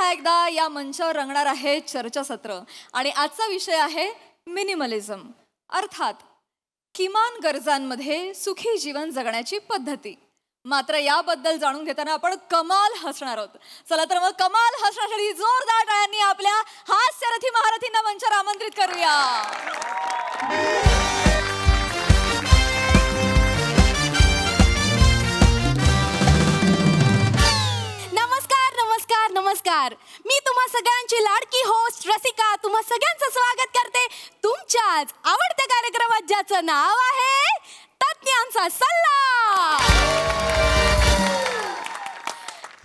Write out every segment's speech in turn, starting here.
पुन्हा एकदा या मंचावर रंगणार आहे चर्चासत्र आणि आजचा विषय आहे मिनिमलिझम, अर्थात किमान गरजांमध्ये सुखी जीवन जगण्याची पद्धती. मात्र याबद्दल जाणून घेताना आपण कमाल हसणार आहोत. चला तर मग कमाल हसण्यासाठी जोरदार टाळ्यांनी आपल्या हास्यरथी महारथींना मंचावर आमंत्रित करूया. नमस्कार, मी तुम्हा सगळ्यांची लाडकी होस्ट रसिका तुम्हा सगळ्यांचं स्वागत करते तुमच्याच आवडत्या कार्यक्रमात ज्याचं नाव आहे तज्ञांचा सल्ला.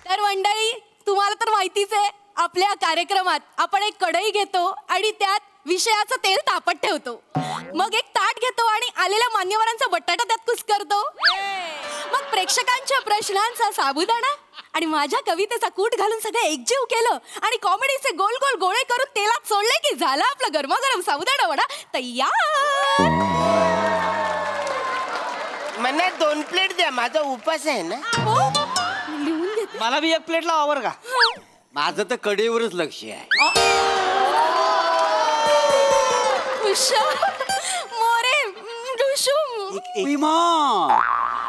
तर मंडळी, तुम्हाला तर माहितीच आहे, आपल्या कार्यक्रमात आपण एक कढई घेतो आणि त्यात विषयाचं तेल तापत ठेवतो, मग एक ताट घेतो आणि आलेल्या मान्यवरांचा बटाटा त्यात कुस्करतो, मग प्रेक्षकांच्या प्रश्नांचा साबुदाणा आणि माझ्या कवितेचा कूट घालून सगळे एकजीव केलं आणि कॉमेडीचे गोल गोल गोळे करून तेलात सोडले की झाला आपला गरमागरम साबुदाणा वडा तयार. मला 2 प्लेट द्या, माझा उपास आहे ना. लिहून घेते. मला बी 1 प्लेट लावा बरं का. माझं तर कडेवरच लक्ष आहे. मोरे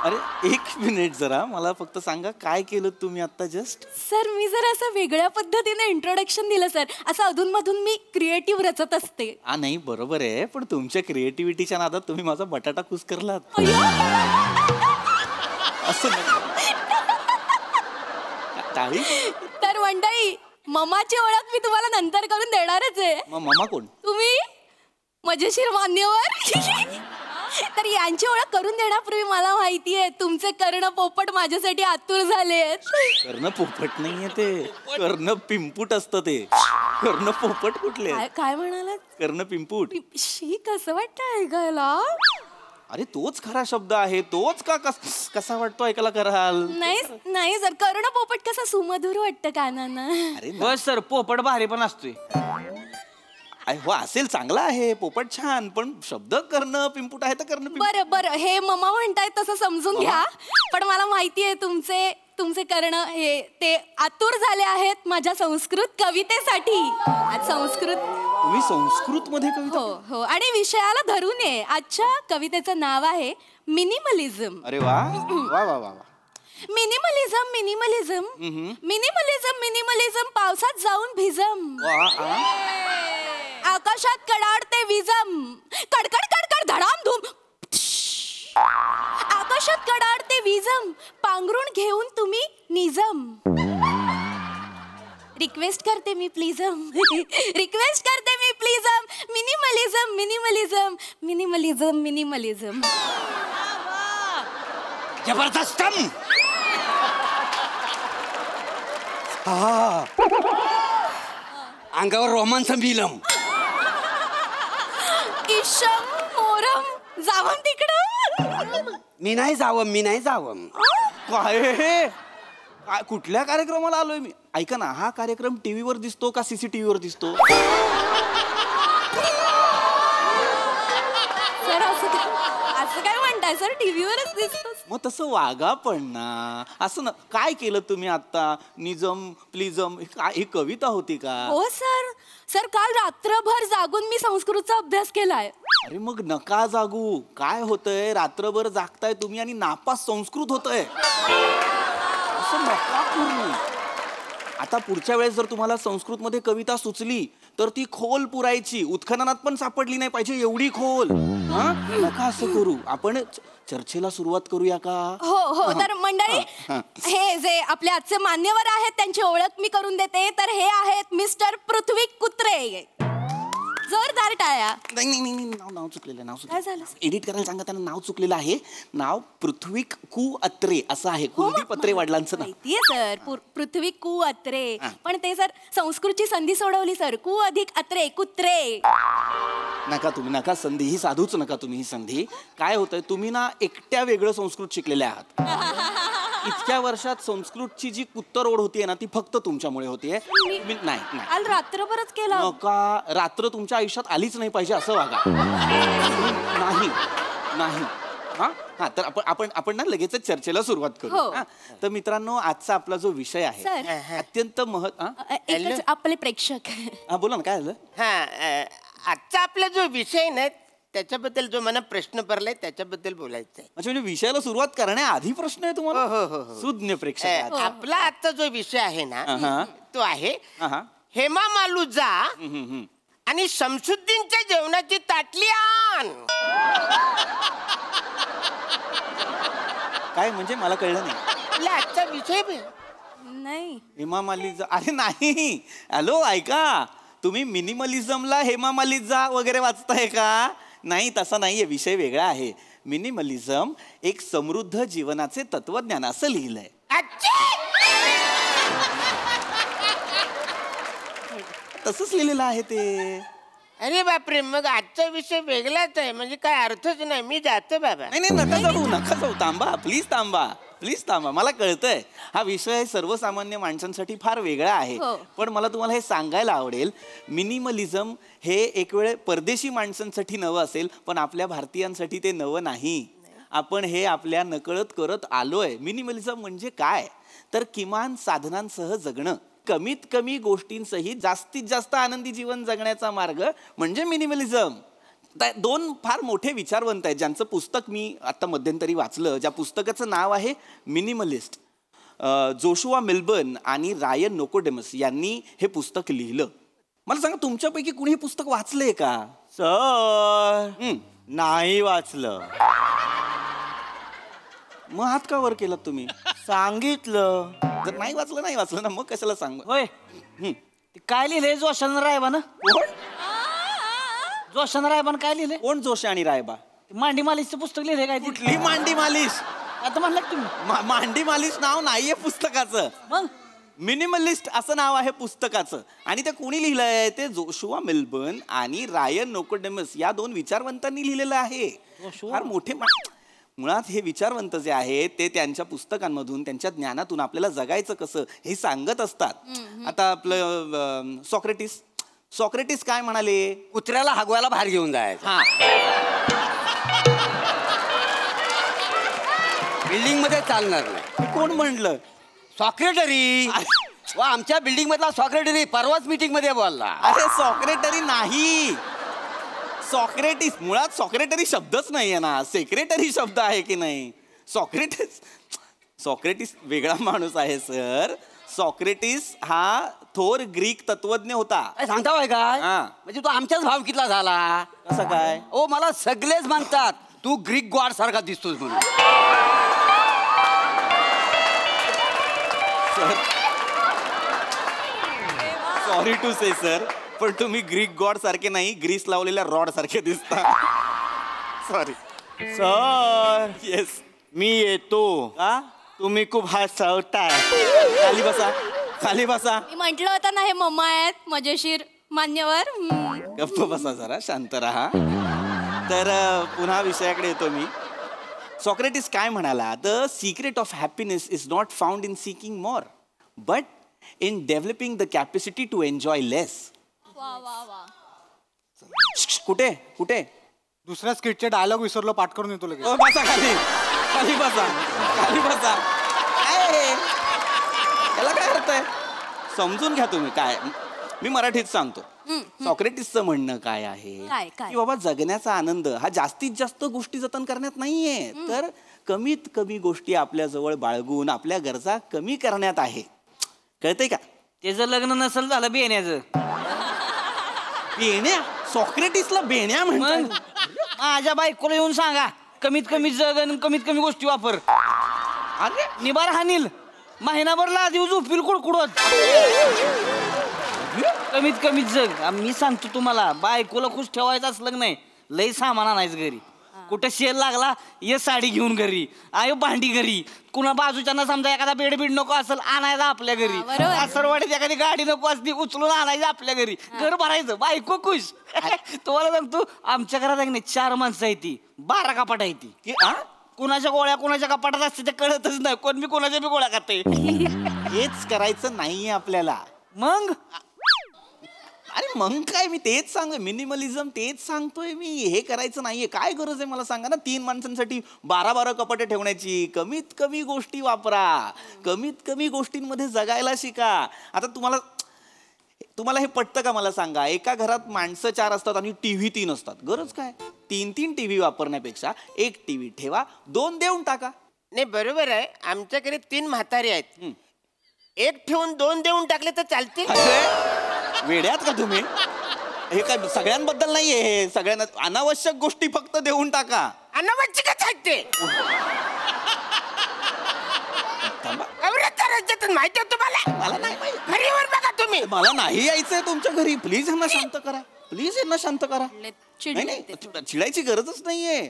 अरे 1 मिनिट जरा मला फक्त सांगा काय केलं तुम्ही आता जस्ट. सर, मी जर असं वेगळ्या पद्धतीने इंट्रोडक्शन दिलं सर. असं अधूनमधून मी क्रिएटिव्ह रचत असते. नाही बरोबर आहे, पण तुमच्या क्रिएटिव्हिटीच्या नादात तुम्ही माझा बटाटा कुस्करलात. असं टाळी. तर मंडळी, ममाची ओळख मी तुम्हाला नंतर करून देणारच आहे. मग ममा कोण? तुम्ही मजेशीर मान्यवर. तर यांची ओळख करून देण्यापूर्वी मला माहितीये तुमचे कर्ण पोपट माझ्यासाठी आतुर झालेत. कर्ण पोपट नाहीये ते, कर्ण पिंपूट असतं ते. कर्ण पोपट कुठले? काय म्हणालात? कर्ण पिंपूट. शी, कसं वाटतं ऐकायला? अरे तोच खरा शब्द आहे, तोच का कसा वाटतो ऐकायला कराल? नाही सर, कर्ण पोपट कसा सुमधुर वाटतं कानांना. अरे बस सर, पोपट भारी पण असतोय. हो असेल, चांगला आहे पोपट, छान, पण शब्द कर्ण पिंपूट आहे तर कर्ण. बरं, हे ममा म्हणतायत तसं समजून घ्या. पण मला माहितीये तुमचे कर्ण हे ते आतुर झाले आहेत माझ्या संस्कृत कवितेसाठी. तुम्ही संस्कृत मध्ये कविता? हो, आणि विषयाला धरून आहे. आजच्या कवितेचं नाव आहे मिनिमलिझम. अरे वा वा वा वा. मिनिमलिझम मिनिमलिझम मिनिमलिझम मिनिमलिझम पावसात जाऊन भिजम, आकाशात कडाडते विजम, कडकड कडकड धडाम धूम, आकाशात कडाडते विजम, पांघरून घेऊन तुम्ही निजम. रिक्वेस्ट करते मी प्लीजम, रिक्वेस्ट करते मी प्लीजम. Minimalism minimalism minimalism minimalism. जबरदस्त. अंगावर रोमांस बिलम. इशम मोरम जावं तिकडं. मी नाही जावं. काय कुठल्या कार्यक्रमाला आलोय मी? ऐका ना, हा कार्यक्रम टीव्हीवर दिसतो का सीसीटीव्हीवर दिसतो? सर असं काय म्हणताय सर? टीव्हीवरच दिसतो. मग तसं वागा पण ना. असं ना, काय केलं तुम्ही आता? निजम प्लीजम ही कविता होती का? हो सर, काल रात्रभर जागून मी संस्कृतचा अभ्यास केलाय. अरे मग नका जागू. काय होतंय, रात्रभर जागताय तुम्ही आणि नापास संस्कृत होतंय. असं नका करू. आता पुढच्या वेळेस जर तुम्हाला संस्कृत मध्ये कविता सुचली तर ती खोल पुरायची, उत्खननात पण सापडली नाही पाहिजे एवढी खोल. नका असं करू. आपण चर्चेला सुरुवात करूया का? हो. तर मंडळी, हे जे आपले आजचे मान्यवर आहेत त्यांची ओळख मी करून देते. तर हे आहेत मिस्टर पृथ्वी कुत्रे. जोरदार टाळ्या. नाही, नाव चुकलेलं. काय झालं? एडिट करायला सांगा त्यांना, नाव चुकलेलं आहे. नाव पृथ्वी कु अत्रे असं आहे. कुलदीप अत्रे वडिलांचं नाव. माहितीये सर, पृथ्वी कु अत्रे. पण ते सर संस्कृतची संधी सोडवली सर. कु अधिक अत्रे कुत्रे. नका संधी ही साधूच नका तुम्ही. ही संधी काय होतंय, तुम्ही ना एकट्या वेगळं संस्कृत शिकलेल्या आहात. इतक्या वर्षात संस्कृतची जी कुत्तर ओढ होतीये ना ती फक्त तुमच्यामुळे होतीये. नाही काल रात्रभरच केला. नका, रात्र तुमच्या आयुष्यात आलीच नाही पाहिजे असं वागा. नाही. हा हा तर आपण ना लगेचच चर्चेला सुरुवात करू. हो. हा. तर मित्रांनो, आजचा आपला जो विषय आहे सर. अत्यंत एकच आपले प्रेक्षक. बोला ना, काय झालं? आजचा आपला जो विषय ना त्याच्याबद्दल जो मला प्रश्न पडलाय त्याच्याबद्दल बोलायचं आहे. म्हणजे विषयाला सुरुवात करण्याआधी प्रश्न आहे हो, तुम्हाला? हो, हो, हो. सुज्ञ प्रेक्षक आहात. आपला आजचा जो विषय आहे ना हा. तो आहे हा. हेमा मालूजा आणि शमशुद्दीनच्या जेवणाची ताटली आण. काय म्हणजे मला कळलं नाही. आपला आजचा विषय नाही. हेमा मालिजा? अरे नाही, हॅलो ऐका, तुम्ही मिनिमलिझमला हेमा मालिजा वगैरे वाचताय का? नाही, तसा नाहीये, विषय वेगळा आहे. मिनिमलिझम एक समृद्ध जीवनाचे तत्वज्ञान असं लिहिलंय. तसंच लिहिलेलं आहे ते. अरे बापरे, मग आजचा विषय वेगळाच आहे, म्हणजे काय अर्थच नाही. मी जातो बाबा. नाही नका जाऊ, थांबा, प्लीज थांबा. मला कळतंय हा विषय सर्वसामान्य माणसांसाठी फार वेगळा आहे. पण मला तुम्हाला हे सांगायला आवडेल, मिनिमलिझम हे एक वेळ परदेशी माणसांसाठी नवं असेल, पण आपल्या भारतीयांसाठी ते नवं नाही. आपण हे आपल्या नकळत करत आलोय. मिनिमलिझम म्हणजे काय, तर किमान साधनांसह जगणं, कमीत कमी गोष्टींसही जास्तीत जास्त आनंदी जीवन जगण्याचा मार्ग म्हणजे मिनिमलिझम. दोन फार मोठे विचारवंत आहेत ज्यांचं पुस्तक मी आता मध्यंतरी वाचलं, ज्या पुस्तकाचं नाव आहे मिनिमलिस्ट. जोशुआ मिल्बर्न आणि रायन नोकोडेमस यांनी हे पुस्तक लिहिलं. मला सांगा, तुमच्यापैकी कुणी हे पुस्तक वाचलंय का? सर नाही वाचलं. मग हात का वर केलात तुम्ही? सांगितलं. जर नाही वाचलं ना, मग कशाला सांग. होय, काय लिहिलंय जोशान रायबानं? जोशान रायबानं काय लिहिलंय? कोण जोशी आणि रायबा? मांडी मालिशचं पुस्तक लिहिलंय काय? कुठली मांडी मालिश? आता म्हणलं का तुम्ही? मांडी मालिश नाव नाहीये पुस्तकाचं. मग मिनिमलिस्ट असं नाव आहे पुस्तकाचं. आणि ते कोणी लिहिलंय? ते जोशुआ मिल्बर्न आणि रायन नोकोडेमस या दोन विचारवंतांनी लिहिलेलं आहे. फार मोठे मुळात हे विचारवंत जे आहेत ते त्यांच्या पुस्तकांमधून, त्यांच्या ज्ञानातून आपल्याला जगायचं कसं हे सांगत असतात. आता आपलं सॉक्रेटिस काय म्हणाले? कुत्र्याला हगवायला बाहेर घेऊन जायचं. हा, बिल्डिंग मध्ये चालणार नाही. कोण म्हणलं? सॉक्रेटरी. व आमच्या बिल्डिंग मधला सॉक्रेटरी परवाच मीटिंग मध्ये बोलला. अरे सॉक्रेटरी नाही, सॉक्रेटिस. मुळात सॉक्रेटरी शब्दच नाहीये ना, सेक्रेटरी शब्द आहे की नाही. सॉक्रेटिस वेगळा माणूस आहे सर. सॉक्रेटिस हा थोर ग्रीक तत्वज्ञ होता. काय सांगता काय? हा. म्हणजे तो आमच्याच भावकीतला झाला. कसं काय? ओ मला सगळेच म्हणतात तू ग्रीक गॉड सारखा दिसतोस म्हणून. सॉरी टू से सर, पण तुम्ही ग्रीक गॉड सारखे नाही, ग्रीस लावलेल्या रॉड सारखे दिसता. Sorry sir yes. मी येतो. हा, तुम्ही खूप हसवताय. खाली बसा. मी म्हंटल होतं ना हे मम्मा आहेत मजेशीर मान्यवर. गप्प बसा जरा, शांत राहा. तर पुन्हा विषयाकडे येतो मी. सॉक्रेटिस काय म्हणाला? The secret of happiness is not found in seeking more, but in developing the capacity to enjoy less. कुठे कुठे? दुसऱ्या स्किटचे डायलॉग विसरलो, पाठ करून येतो लगेच. बसा खाली बसा. काय हे? याला काय अर्थ आहे? समजून घ्या तुम्ही. काय, मी मराठीत सांगतो. सॉक्रेटिसचं म्हणणं काय आहे की बाबा जगण्याचा आनंद हा जास्तीत जास्त गोष्टी जतन करण्यात नाहीये, तर कमीत कमी गोष्टी आपल्या जवळ बाळगून आपल्या गरजा कमी करण्यात आहे. कळतंय का? त्याचं लग्न नसेल झालं बेण्याचं. बेण्या? सॉक्रेटिसला बेण्या म्हणतात? माझ्या बायकोला येऊन सांगा कमीत कमी जग आणि कमीत कमी गोष्टी वापर. अरे निबार हानील, महिनाभरला आधी झोपील कुडकुडत. कमीत कमी जग. मी सांगतो तुम्हाला, बायकोला खुश ठेवायचं असलं नाही, लय सामान आणायचं घरी. कुठे सेल लागला ये साडी घेऊन घरी, आयो भांडी घरी. कुणा बाजूच्यांना समजा एखादा बेड नको असेल, आणायचा आपल्या घरी. सरवाडीत एखादी गाडी नको असली, उचलून आणायचं आपल्या घरी. घर भरायचं, बायको खुश. तुम्हाला सांगतो आमच्या घरात आहे नाही 4 माणसं आहे, ती 12 कपाट आहे ती. कुणाच्या गोळ्या कुणाच्या कपाटात असते ते कळतच नाही. कोण मी कुणाच्या बी गोळ्या खाते. हेच करायचं नाहीये आपल्याला. मग अरे मग काय, मी तेच मिनिमलिझम तेच सांगतोय मी. हे करायचं नाहीये. काय गरज आहे मला सांगा ना, 3 माणसांसाठी 12 कपाटे ठेवण्याची. कमीत कमी गोष्टी वापरा, कमीत कमी गोष्टींमध्ये जगायला शिका. आता तुम्हाला हे पटतं का मला सांगा? एका घरात माणसं 4 असतात आणि टीव्ही 3 असतात. गरज काय? 3 टीव्ही वापरण्यापेक्षा 1 टीव्ही ठेवा, 2 देऊन टाका. नाही बरोबर आहे. आमच्याकडे 3 म्हातारे आहेत. 1 ठेवून 2 देऊन टाकले तर चालते. वेड्यात का तुम्ही? हे काय सगळ्यांबद्दल नाहीये, हे सगळ्यांना अनावश्यक गोष्टी फक्त देऊन टाका. अनावश्यकच आहेत ते. माहिती आहे तुम्हाला? मला नाही माहिती. घरीवर बघा तुम्ही. मला नाही यायचंय तुमच्या घरी. प्लीज यांना शांत करा, प्लीज यांना शांत करा. नाही चिडायची गरजच नाहीये.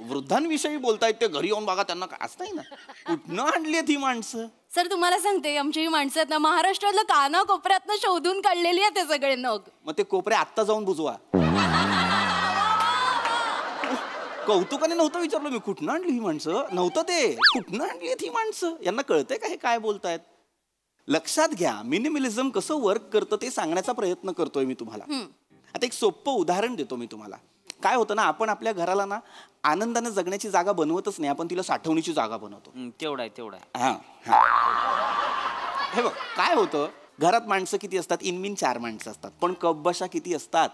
वृद्धांविषयी बोलतायत ते, घरी येऊन बघा त्यांना. असं नाही ना, कुठनं आणली ही माणसं? सर तुम्हाला सांगते, आमची ही माणसं आहेत ना, महाराष्ट्रातलं कानाकोपऱ्यातनं शोधून काढलेली आहे ते सगळे नग. मग ते कोपरे आत्ता जाऊन बुजवा. कौतुकाने नव्हतं विचारलं मी, कुठनं आणली ही माणसं. नव्हतं ते, कुठनं आणली ही माणसं. यांना कळतंय का हे काय बोलतायत? लक्षात घ्या, मिनिमलिझम कसं वर्क करतं ते सांगण्याचा प्रयत्न करतोय मी तुम्हाला. आता एक सोपं उदाहरण देतो मी तुम्हाला. काय होतं ना, आपण आपल्या घराला ना आनंदाने जगण्याची जागा बनवतच नाही, आपण तिला साठवणीची जागा बनवतो. तेवढा आहे. हा हे बघ, काय होतं, घरात माणसं किती असतात? इनमिन 4 माणसं असतात, पण कपबशा किती असतात?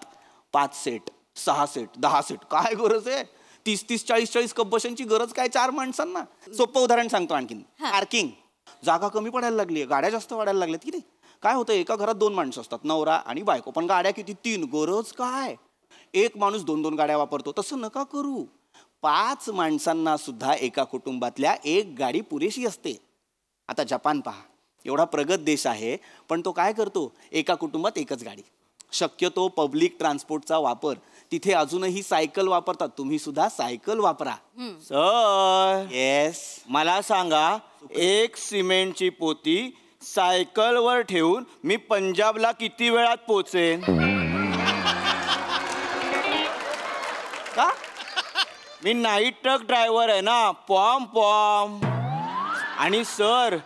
5 सेट, 6 सेट, 10 सेट. काय गरज आहे 30-30, 40-40 कपबशांची गरज काय 4 माणसांना? सोपं उदाहरण सांगतो आणखीन. पार्किंग. जागा कमी पडायला लागली, गाड्या जास्त वाढायला लागल्यात की नाही? काय होतं, एका घरात 2 माणसं असतात, नवरा आणि बायको, पण गाड्या किती? 3. गरज काय? एक माणूस 2-2 गाड्या वापरतो. तसं नका करू. 5 माणसांना सुद्धा एका कुटुंबातल्या 1 गाडी पुरेशी असते. आता जपान पहा, एवढा प्रगत देश आहे, पण तो काय करतो? एका कुटुंबात 1च गाडी. शक्यतो पब्लिक ट्रान्सपोर्टचा वापर. तिथे अजूनही सायकल वापरतात. तुम्ही सुद्धा सायकल वापरा. सर, येस, मला सांगा, 1 सिमेंटची पोती सायकलवर ठेवून मी पंजाबला किती वेळात पोहोचेन? का? मी नाईट ट्रक ड्रायव्हर आहे ना, पॉम. आणि सर,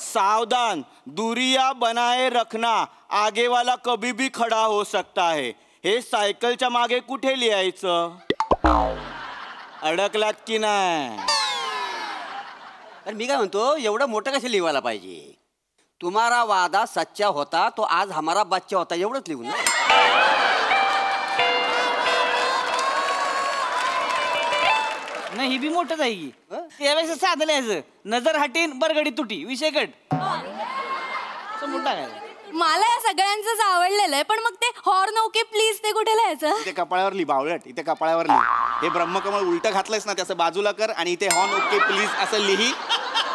सावधान, दुरिया बनाए रखना, आगे वाला कभी भी खड़ा हो सकता है. हे सायकलच्या मागे कुठे लिहायचं? अडकलात की नाही? तर मी काय म्हणतो, एवढं मोठं कसं लिहायला पाहिजे? तुम्हारा वादा सच्चा होता तो आज हमारा बच्चा होता, एवढंच लिहून ना. नाही, ही बी मोठंच आहे की. त्यापेक्षा साधं लिहायचं, नजर हटीन बरगडी तुटी, विषय कट. मोठा काय? मला या सगळ्यांचंच आवडलेलं आहे, पण मग ते हॉर्न ओके प्लीज ते कुठे लिहायचं? इथे कपाळावर लिही बावळट, इथे कपाळावर लिही. हे ब्रह्मकमळ उलटं घातलंयस ना, त्याचं बाजूला कर आणि इथे हॉर्न ओके प्लीज असं लिही.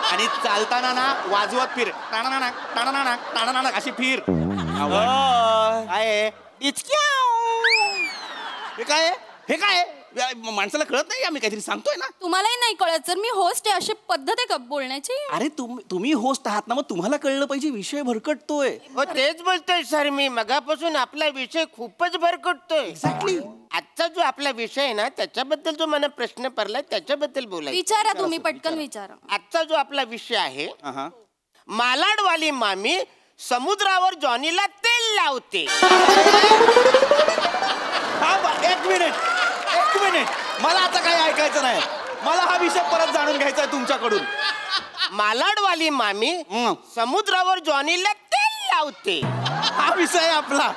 आणि चालताना ना वाजवत फिर, टाणाना टाणाना टाणाना अशी फिर. काय हे काय? हे काय माणसाला कळत नाही? आम्ही काहीतरी सांगतोय ना. तुम्हालाही नाही कळत सर, मी होस्ट आहे, अशी पद्धत आहे का बोलण्याची? अरे तुम्ही होस्ट आहात ना, मग तुम्हाला कळलं पाहिजे. विषय भरकटतोय. तेच बोलतोय सर मी. मगापासून आपला विषय खूपच भरकटतोय. एक्झॅक्टली. आजचा जो आपला विषय आहे ना, त्याच्याबद्दल जो मला प्रश्न पडलाय त्याच्याबद्दल बोलायचं. विचारा तुम्ही, पटकन विचारा. आजचा जो आपला विषय आहे, मालाडवाली मामी समुद्रावर जॉनीला तेल लावते. एक मिनिट, मला आता काही ऐकायचं नाही. मला हा विषय परत जाणून घ्यायचा आहे तुमच्याकडून. मालाडवाली मामी समुद्रावर जॉनीला तेल लावते. हा विषय आहे आपला.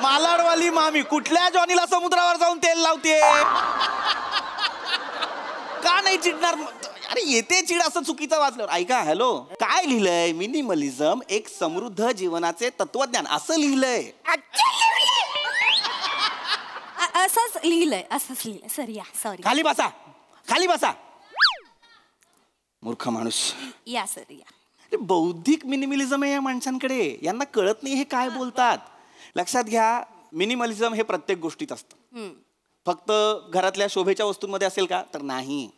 मालाडवाली मामी कुठल्या जॉनीला समुद्रावर जाऊन तेल लावते? का नाही चिडणार? अरे येते चिड, असं चुकीचं वाचलं. ऐका, हॅलो, काय लिहिलंय? मिनिमलिझम एक समृद्ध जीवनाचे तत्वज्ञान असं लिहिलंय. असंच लिहिलंय सर. या सॉरी. खाली बसा. मूर्ख माणूस. या सर या. बौद्धिक मिनिमलिझम आहे या माणसांकडे. यांना कळत नाही हे काय बोलतात. लक्षात घ्या, मिनिमलिझम हे प्रत्येक गोष्टीत असतं. फक्त घरातल्या शोभेच्या वस्तूंमध्ये असेल का? तर नाही,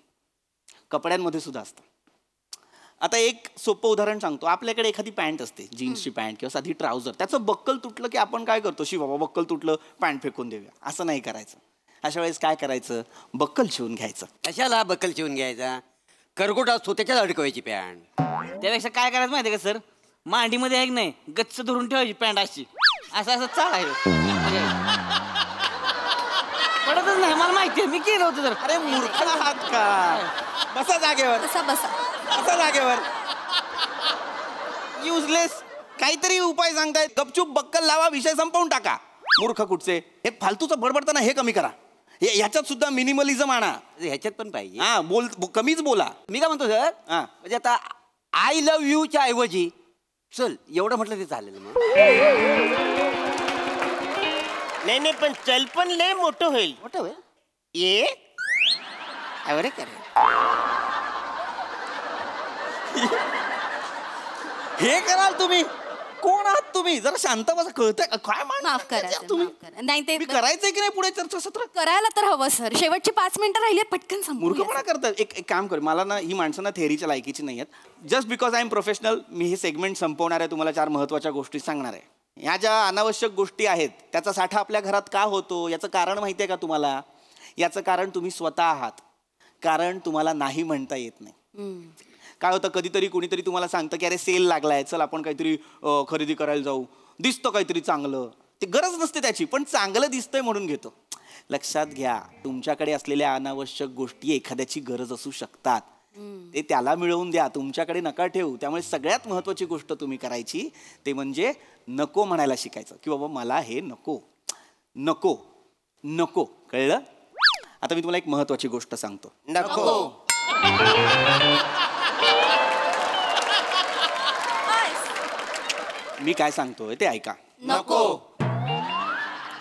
कपड्यांमध्ये सुद्धा असतं. आता एक सोपं उदाहरण सांगतो. आपल्याकडे एखादी पॅन्ट असते, जीन्सची पॅन्ट किंवा साधी ट्राउझर. त्याचं बक्कल तुटलं की आपण काय करतो? बाबा बक्कल तुटलं, पॅन्ट फेकून देऊया. असं नाही करायचं. अशा वेळेस काय करायचं? बक्कल शिवून घ्यायचं. कशाला बक्कल शिवून घ्यायचा? करगोट असतो त्याच्यात अडकवायची पॅन्ट. त्यापेक्षा काय करायचं माहिती का सर? मांडीमध्ये आहे की नाही, गच्च धरून ठेवायची पॅन्ट अशी. असं असं चालायचं पडतच नाही मला माहितीये मी केलं होतं तर. अरे मूर्ख आहात का? बसा जागेवर, बसा बसा. बसा जागेवर. युजलेस काहीतरी उपाय सांगतायत. गपचूप बक्कल लावा, विषय संपवून टाका. मूर्ख कुठचे. हे फालतूचं बडबडताना हे कमी करा. ह्याच्यात सुद्धा मिनिमलिझम आणा. ह्याच्यात पण पाहिजे. हा कमीच बोला. मी काय म्हणतो सर, हा. म्हणजे आता आय लव्ह यूच्या ऐवजी चल एवढं म्हटलं ते चालेल मग. नाही पण चल पण लय मोठं होईल. मोठं होय. ये अरे करे हे कराल तुम्ही? कोण आहात तुम्ही? जरा शांत बसा. कळतंय काय माफ करा सर, तुम्ही? माफ करा. नाही ते मी करायचंय की नाही पुढे चर्चासत्र? करायला तर हवं सर. शेवटची 5 मिनिटं राहिली पटकन मूर्खपणा संपूया. करतात. एक काम कर, मला ना ही माणसं ना थेअरीच्या लायकीची नाही आहेत. Just because I am professional मी हे सेगमेंट संपवणार आहे. तुम्हाला 4 महत्त्वाच्या गोष्टी सांगणार आहे. ह्या ज्या अनावश्यक गोष्टी आहेत त्याचा साठा आपल्या घरात का होतो याचं कारण माहिती आहे का तुम्हाला? याचं कारण तुम्ही स्वतः आहात. कारण तुम्हाला नाही म्हणता येत नाही. काय होतं, कधीतरी कुणीतरी तुम्हाला सांगतं की अरे सेल लागलाय, चल आपण काहीतरी खरेदी करायला जाऊ. दिसतं काहीतरी चांगलं, ते गरज नसते त्याची, पण चांगलं दिसतंय म्हणून घेतो. लक्षात घ्या, तुमच्याकडे असलेल्या अनावश्यक गोष्टी एखाद्याची गरज असू शकतात. ते त्याला मिळवून द्या, तुमच्याकडे नका ठेवू. त्यामुळे सगळ्यात महत्त्वाची गोष्ट तुम्ही करायची ते म्हणजे नको म्हणायला शिकायचं की बाबा मला हे नको नको नको. कळलं? आता मी तुम्हाला एक महत्त्वाची गोष्ट सांगतो. नको. मी काय सांगतोय ते ऐका. नको.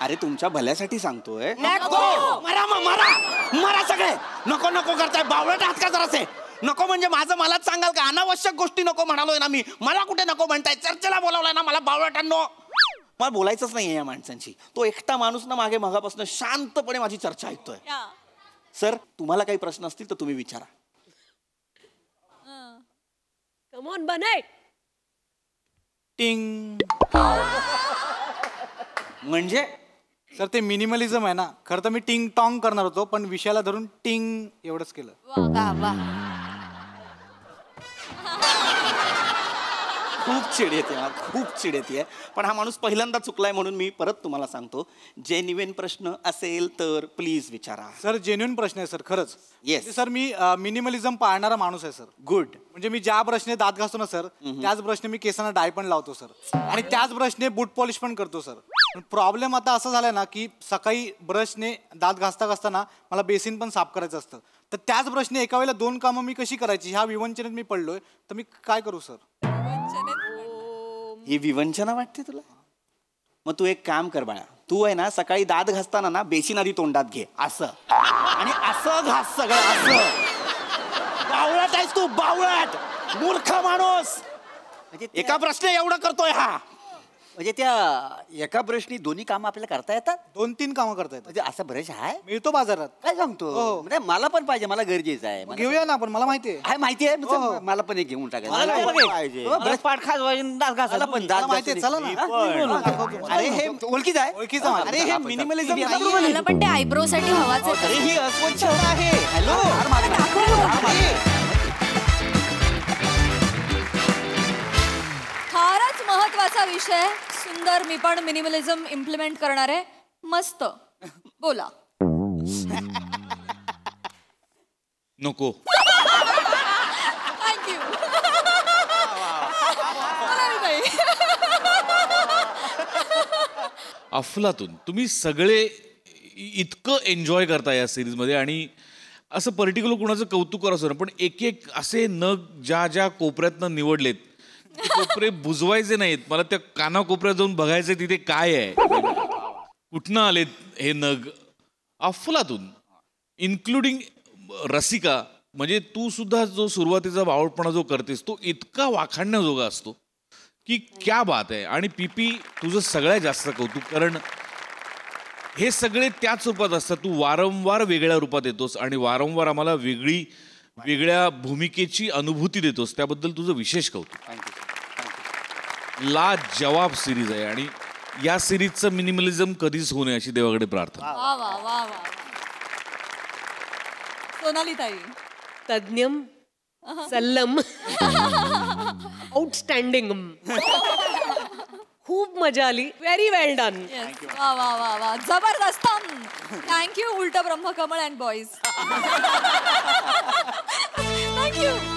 अरे तुमच्या भल्यासाठी सांगतोय. नको. मरा मरा मरा सगळे. नको नको करताय. बावळट आहात का जरासे? नको म्हणजे माझं मलाच सांगाल का? अनावश्यक गोष्टी नको म्हणालोय ना मी. मला कुठे नको म्हणताय? चर्चेला बोलावलाय ना मला बावळटांनो. मला बोलायचंच नाहीये या माणसांची. तो एकटा माणूस ना मागे मगापासून शांतपणे माझी चर्चा ऐकतोय. सर तुम्हाला काही प्रश्न असतील तर तुम्ही विचारा. कम ऑन बनाय. टिंग. म्हणजे सर ते मिनिमलिझम आहे ना. खरं तर मी टिंग टॉंग करणार होतो पण विषयाला धरून टिंग एवढंच केलं. वा वा. खूप चिड येते मला, खूप चिड येते. पण हा माणूस पहिल्यांदा चुकलाय म्हणून मी परत तुम्हाला सांगतो, जेन्युइन प्रश्न असेल तर प्लीज विचारा. सर जेन्युइन प्रश्न आहे सर खरंच. Yes. सर मी मिनिमलिझम पाळणारा माणूस आहे सर. गुड. म्हणजे मी ज्या ब्रशने दात घासतो ना सर त्याच ब्रशने मी केसांना डाय पण लावतो सर. आणि त्याच ब्रशने बूट पॉलिश पण करतो सर. पण प्रॉब्लेम आता असं झालाय ना की सकाळी ब्रशने दात घासता घासताना मला बेसिन पण साफ करायचं असतं. तर त्याच ब्रशने एका वेळेला 2 कामं मी कशी करायची ह्या विवंचनेत मी पडलोय. तर मी काय करू सर? ही विवंचना वाटते तुला? मग तू एक काम कर बाळा, तू आहे ना सकाळी दात घासताना ना बेसिन आधी तोंडात घे असं आणि असं घास सगळं असं. बावळट आहेस तू, बावळट मूर्ख माणूस. म्हणजे एका प्रश्न एवढं करतोय हा. म्हणजे त्या एका ब्रशनी दोन्ही कामं आपल्याला करता येतात. 2-3 कामं करता येतात. म्हणजे असा ब्रश आहे मिळतो बाजारात. काय सांगतो? हो. म्हणजे मला पण पाहिजे, मला गरजेचं आहे. मला घेऊया ना आपण. मला माहिती आहे. आहे माहिती आहे. हो, हो. मला पण एक घेऊन मला टाकायचं. पण पाहिजे. हो, ब्रश पाठ खाजवायची, दात घासायला मला पण दोन्ही. दात मला माहिती आहे. चला ना. अरे हे ओळखीचं आहे. ओळखीचं आहे. अरे हे मिनिमलिझम मला पण ते आयब्रो साठी हवाच आहे. अरे ही अस्वच्छता आहे. हॅलो फारच महत्वाचा विषय. सुंदर. मी पण मिनिमलिझम इम्प्लिमेंट करणार आहे. मस्त. बोला. नको. थँक्यू. अफलातून तुम्ही सगळे इतकं एन्जॉय करता या सिरीजमध्ये आणि असं पर्टिक्युलर कुणाचं कौतुक करा असं, पण एक एक असे नग ज्या ज्या कोपऱ्यातनं निवडलेत ते कोपरे बुजवायचे नाहीत. मला त्या कानाकोपऱ्यात जाऊन बघायचं तिथे काय आहे, कुठनं आलेत हे नग. अफलातून इन्क्लुडिंग रसिका. म्हणजे तू सुद्धा जो सुरुवातीचा बावळपणा जो करतेस तो इतका वाखाणण्याजोगा असतो की क्या बात आहे. आणि पीपी तुझं सगळ्यात जास्त कौतुक, कारण हे सगळे त्याच रूपात असतात. तू वारंवार वेगळ्या रूपात येतोस आणि वारंवार आम्हाला वेगळ्या भूमिकेची अनुभूती देतोस. त्याबद्दल तुझं विशेष कौतुक. लाजवाब सिरीज आहे आणि या सिरीजचं मिनिमलिझम कधीच होऊ नये अशी देवाकडे प्रार्थना. वा वा वा वा. सोनाली ताई. तज्ञम सल्लम आउटस्टँडिंग. खूप मजा आली. व्हेरी वेल डन. वा वा वा वा जबरदस्त. थँक्यू उलट ब्रह्मकमळ अँड बॉईज. थँक्यू.